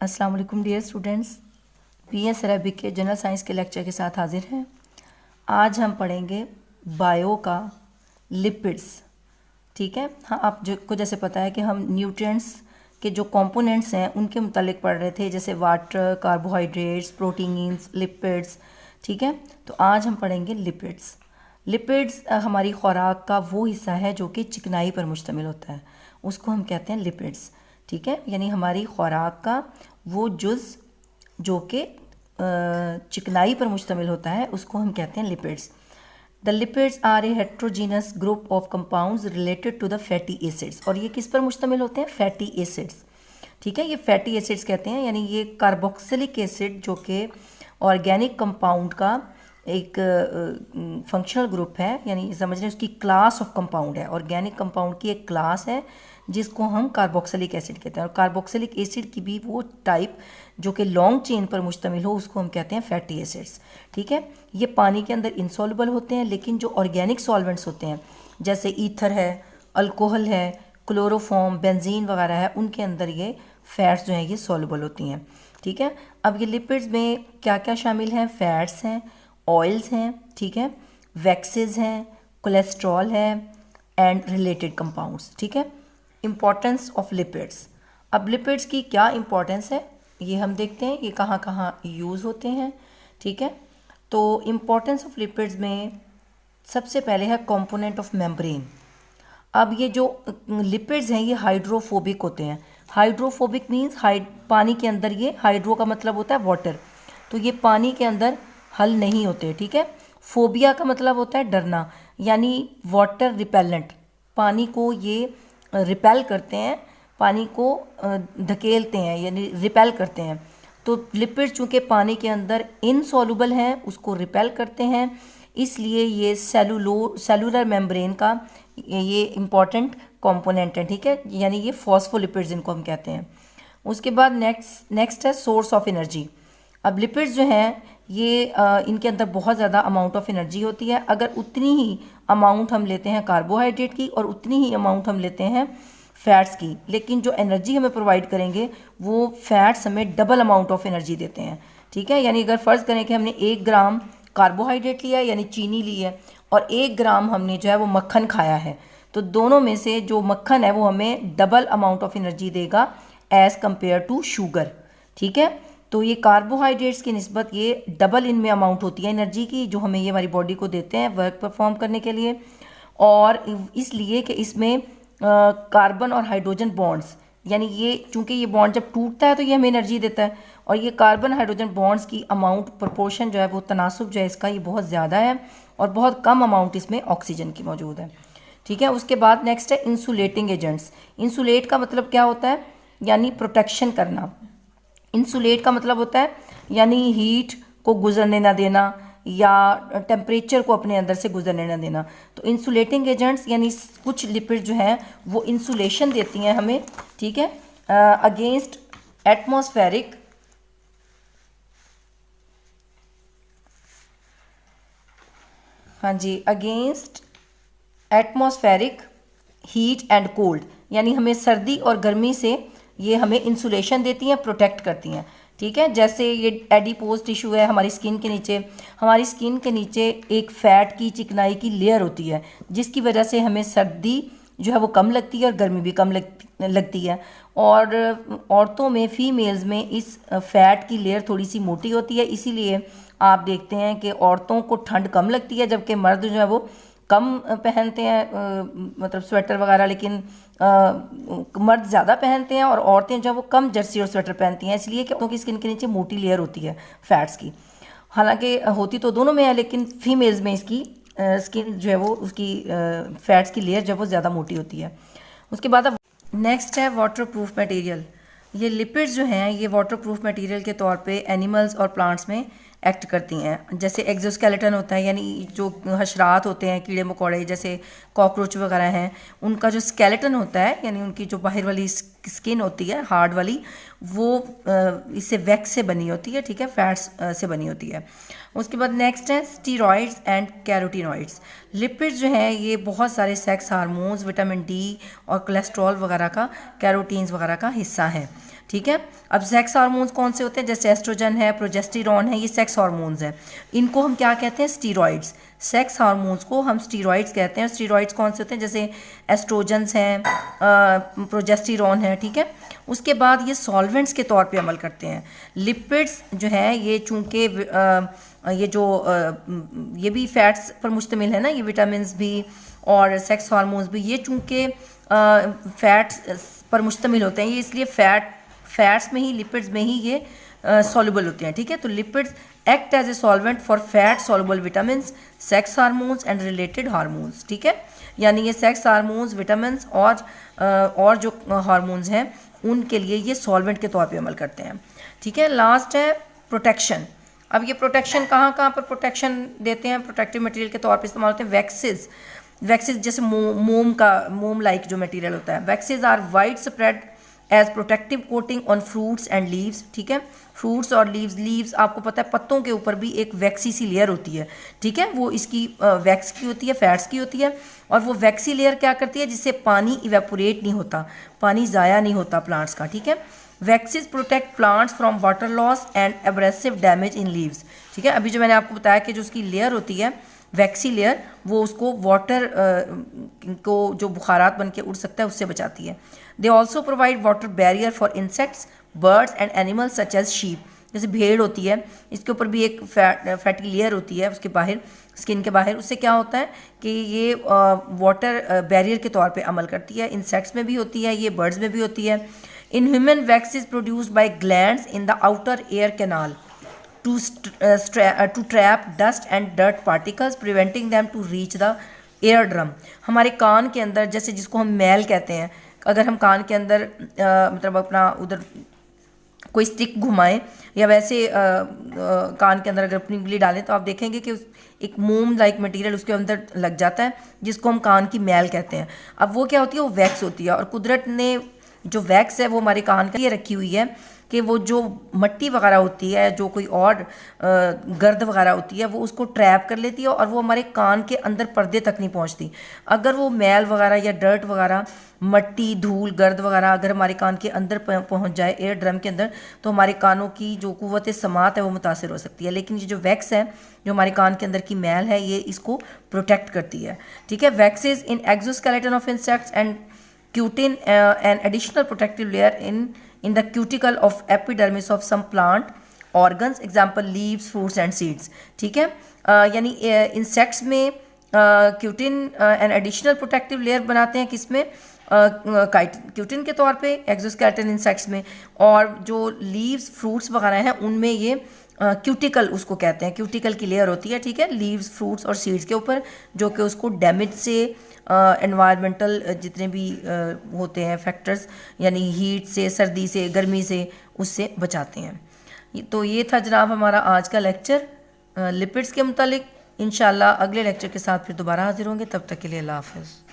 अस्सलाम वालेकुम dear students, BS Arabic के जनरल साइंस के लेक्चर के साथ हाजिर हैं। आज हम पढ़ेंगे बायो का लिपिड्स। ठीक है, हाँ, आपको जैसे पता है कि हम न्यूट्रिएंट्स के जो कंपोनेंट्स हैं उनके मुतालिक पढ़ रहे थे, जैसे वाटर, कार्बोहाइड्रेट्स, प्रोटीन्स, लिपिड्स। ठीक है, तो आज हम पढ़ेंगे लिपिड्स। लिपिड्स हमारी खुराक का वो हिस्सा है जो कि चिकनाई पर मुश्तमिल होता है, उसको हम कहते हैं लिपिड्स। ठीक है, यानी हमारी खुराक का वो जुज़ जो कि चिकनाई पर मुश्तमिल होता है उसको हम कहते हैं lipids. The lipids are a heterogeneous group of compounds related to the fatty acids. और ये किस पर मुश्तमिल होते हैं? Fatty acids. ठीक है, ये फैटी एसिड्स कहते हैं, यानी ये कार्बोक्सिलिक एसिड जो कि ऑर्गेनिक कंपाउंड का एक फंक्शनल ग्रुप है, यानी समझ रहे हैं उसकी क्लास ऑफ कंपाउंड है। ऑर्गेनिक कंपाउंड की एक क्लास है जिसको हम कार्बोक्सिलिक एसिड कहते हैं। और कार्बोक्सिलिक एसिड की भी वो टाइप जो कि लॉन्ग चेन पर मुश्तमिल हो उसको हम कहते हैं फैटी एसिड्स। ठीक है, ये पानी के अंदर इंसॉल्युबल होते हैं, लेकिन जो ऑर्गेनिक सॉल्वेंट्स होते हैं जैसे ईथर है, अल्कोहल है, क्लोरोफॉर्म, बेंजीन वगैरह है, उनके अंदर ये फैट्स जो हैं ये सॉल्युबल होती हैं। ठीक है, अब ये लिपिड्स में क्या क्या शामिल हैं? फैट्स हैं, ऑयल्स हैं, ठीक है, वैक्सेस हैं, कोलेस्ट्रॉल है एंड रिलेटेड कंपाउंड्स। ठीक है, इम्पॉर्टेंस ऑफ लिपिड्स। अब लिपिड्स की क्या इम्पॉर्टेंस है ये हम देखते हैं, ये कहाँ कहाँ यूज़ होते हैं। ठीक है, तो इम्पॉर्टेंस ऑफ लिपिड्स में सबसे पहले है कंपोनेंट ऑफ मेम्ब्रेन। अब ये जो लिपिड्स हैं ये हाइड्रोफोबिक होते हैं। हाइड्रोफोबिक मीन्स पानी के अंदर, ये हाइड्रो का मतलब होता है वाटर, तो ये पानी के अंदर हल नहीं होते। ठीक है, फोबिया का मतलब होता है डरना, यानी वाटर रिपेलेंट, पानी को ये रिपेल करते हैं, पानी को धकेलते हैं, यानी रिपेल करते हैं। तो लिपिड चूँकि पानी के अंदर इनसॉल्युबल हैं उसको रिपेल करते हैं, इसलिए ये सेलुलर मेम्ब्रेन का ये इम्पॉर्टेंट कंपोनेंट है। ठीक है, यानी ये फॉस्फोलिपिड्स इनको हम कहते हैं। उसके बाद नेक्स्ट है सोर्स ऑफ एनर्जी। अब लिपिड्स जो हैं ये इनके अंदर बहुत ज़्यादा अमाउंट ऑफ एनर्जी होती है। अगर उतनी ही अमाउंट हम लेते हैं कार्बोहाइड्रेट की और उतनी ही अमाउंट हम लेते हैं फैट्स की, लेकिन जो एनर्जी हमें प्रोवाइड करेंगे वो फैट्स हमें डबल अमाउंट ऑफ एनर्जी देते हैं। ठीक है, यानी अगर फ़र्ज़ करें कि हमने 1 ग्राम कार्बोहाइड्रेट लिया है, यानी चीनी ली है, और 1 ग्राम हमने जो है वो मक्खन खाया है, तो दोनों में से जो मक्खन है वो हमें डबल अमाउंट ऑफ एनर्जी देगा एज़ कम्पेयर टू शुगर। ठीक है, तो ये कार्बोहाइड्रेट्स की निस्बत ये डबल इनमें अमाउंट होती है एनर्जी की, जो हमें ये हमारी बॉडी को देते हैं वर्क परफॉर्म करने के लिए। और इसलिए कि इसमें कार्बन और हाइड्रोजन बॉन्ड्स, यानी ये चूँकि ये बॉन्ड जब टूटता है तो ये हमें एनर्जी देता है, और ये कार्बन हाइड्रोजन बॉन्ड्स की अमाउंट प्रोपोर्शन जो है वो तनासुब जो है इसका ये बहुत ज़्यादा है, और बहुत कम अमाउंट इसमें ऑक्सीजन की मौजूद है। ठीक है, उसके बाद नेक्स्ट है इंसुलेटिंग एजेंट्स। इंसुलेट का मतलब क्या होता है? यानी प्रोटेक्शन करना। इंसुलेट का मतलब होता है यानी हीट को गुजरने ना देना या टेम्परेचर को अपने अंदर से गुजरने ना देना। तो इंसुलेटिंग एजेंट्स यानी कुछ लिपिड जो हैं वो इंसुलेशन देती हैं हमें। ठीक है, against atmospheric against atmospheric heat and cold, यानी हमें सर्दी और गर्मी से ये हमें इंसुलेशन देती हैं, प्रोटेक्ट करती हैं। ठीक है, जैसे ये एडिपोज टिश्यू है हमारी स्किन के नीचे, हमारी स्किन के नीचे एक फ़ैट की चिकनाई की लेयर होती है जिसकी वजह से हमें सर्दी जो है वो कम लगती है और गर्मी भी कम लगती है। और औरतों में, फीमेल्स में इस फ़ैट की लेयर थोड़ी सी मोटी होती है, इसीलिए आप देखते हैं कि औरतों को ठंड कम लगती है जबकि मर्द जो है वो कम पहनते हैं, मतलब स्वेटर वगैरह, लेकिन मर्द ज़्यादा पहनते हैं और औरतें जो है वो कम जर्सी और स्वेटर पहनती हैं, इसलिए कि औरतों की स्किन के नीचे मोटी लेयर होती है फैट्स की। हालांकि होती तो दोनों में है, लेकिन फीमेल्स में इसकी स्किन जो है वो उसकी फैट्स की लेयर जो है वो ज़्यादा मोटी होती है। उसके बाद नेक्स्ट है वाटर प्रूफ मटेरियल। ये लिपिड्स जो हैं ये वाटर प्रूफ मटेरियल के तौर पे एनिमल्स और प्लांट्स में एक्ट करती हैं। जैसे एक्जोस्केलेटन होता है, यानी जो हशरात होते हैं, कीड़े मकोड़े जैसे कॉकरोच वगैरह हैं, उनका जो स्केलेटन होता है, यानी उनकी जो बाहर वाली स्किन होती है हार्ड वाली, वो इससे वैक्स से बनी होती है। ठीक है, फैट्स से बनी होती है। उसके बाद नेक्स्ट है स्टीरॉइड्स एंड कैरोटीनॉइड्स। लिपिड्स जो है ये बहुत सारे सेक्स हार्मोन्स, विटामिन डी और कोलेस्ट्रॉल वगैरह का, कैरोटीन्स वगैरह का हिस्सा है। ठीक है, अब सेक्स हार्मोन्स कौन से होते हैं, जैसे एस्ट्रोजन है, प्रोजेस्टेरॉन है, ये सेक्स हार्मोन्स हैं। इनको हम क्या कहते हैं, स्टीरॉइड्स। सेक्स हार्मोन्स को हम स्टीरॉइड्स कहते हैं। स्टीरॉइड्स कौन से होते हैं, जैसे एस्ट्रोजन्स हैं, प्रोजेस्टेरॉन है। ठीक है, उसके बाद ये सॉल्वेंट्स के तौर पे अमल करते हैं। लिपिड्स जो है ये चूँकि ये भी फैट्स पर मुश्तमिल है ना, ये विटामिन भी और सेक्स हार्मोन्स भी, ये चूँकि फैट्स पर मुश्तमिल होते हैं, ये इसलिए फैट्स में ही, लिपिड्स में ही ये सॉल्युबल होते हैं। ठीक है, तो lipids act as a solvent for fat soluble vitamins, sex hormones and related hormones. ठीक है, यानी ये सेक्स हार्मोन्स, विटामिन्स और जो हार्मोन्स हैं उनके लिए ये सॉल्वेंट के तौर पे अमल करते हैं। ठीक है, लास्ट है प्रोटेक्शन। अब ये प्रोटेक्शन कहाँ पर प्रोटेक्शन देते हैं, प्रोटेक्टिव मटेरियल के तौर पे इस्तेमाल होते हैं। वैक्सेस जैसे मोम लाइक जो मटेरियल होता है। Waxes are widespread as protective coating on fruits and leaves. ठीक है, फ्रूट्स और लीव्स आपको पता है पत्तों के ऊपर भी एक वैक्सी सी लेयर होती है। ठीक है, वो इसकी वैक्स की होती है, फैट्स की होती है, और वो वैक्सी लेयर क्या करती है, जिससे पानी इवेपोरेट नहीं होता, पानी ज़ाया नहीं होता प्लांट्स का। ठीक है, waxes protect plants from water loss and abrasive damage in leaves. ठीक है, अभी जो मैंने आपको बताया कि जो उसकी लेयर होती है वैक्सी लेयर, वो उसको वाटर को जो बुखारात बन के उड़ सकता है उससे बचाती है। They also provide water barrier for insects, birds and animals such as sheep. जैसे भेड़ होती है, इसके ऊपर भी एक फैटी लेयर होती है उसके बाहर, स्किन के बाहर। उससे क्या होता है कि ये वाटर बैरियर के तौर पे अमल करती है। इंसेक्ट्स में भी होती है, ये बर्ड्स में भी होती है। In human wax is produced by glands in the outer air canal to trap dust and dirt particles, preventing them to reach the eardrum। हमारे कान के अंदर, जैसे जिसको हम मैल कहते हैं, अगर हम कान के अंदर मतलब अपना उधर कोई स्टिक घुमाएं या वैसे कान के अंदर अगर अपनी उंगली डालें तो आप देखेंगे कि एक मोम लाइक मटेरियल उसके अंदर लग जाता है, जिसको हम कान की मैल कहते हैं। अब वो क्या होती है, वो वैक्स होती है, और कुदरत ने जो वैक्स है वो हमारे कान के लिए रखी हुई है कि वो जो मट्टी वगैरह होती है, जो कोई और गर्द वगैरह होती है, वो उसको ट्रैप कर लेती है और वो हमारे कान के अंदर पर्दे तक नहीं पहुंचती। अगर वो मैल वगैरह या डर्ट वगैरह, मट्टी, धूल, गर्द वगैरह अगर हमारे कान के अंदर पहुंच जाए, एयर ड्रम के अंदर, तो हमारे कानों की जो कुव्वत समात है वो मुतासिर हो सकती है। लेकिन ये जो वैक्स है, जो हमारे कान के अंदर की मैल है, ये इसको प्रोटेक्ट करती है। ठीक है, waxes in exoskeleton of insects and cutin an additional protective layer in the cuticle of epidermis of some plant organs, example leaves, fruits and seeds। ठीक है, यानी इंसेक्ट्स में cutin an additional protective layer बनाते हैं, किसमें, cutin के तौर पे एक्सोस्केलेटन इंसेक्ट्स में, और जो लीव्स, फ्रूट्स वगैरह हैं उनमें ये क्यूटिकल उसको कहते हैं, क्यूटिकल की लेयर होती है। ठीक है, लीव्स, फ्रूट्स और सीड्स के ऊपर, जो कि उसको डैमेज से, एनवायरमेंटल जितने भी होते हैं फैक्टर्स, यानी हीट से, सर्दी से, गर्मी से, उससे बचाते हैं। तो ये था जनाब हमारा आज का लेक्चर लिपिड्स के मुतालिक। इंशाल्लाह अगले लेक्चर के साथ फिर दोबारा हाजिर होंगे, तब तक के लिए अल्लाह हाफ़िज़।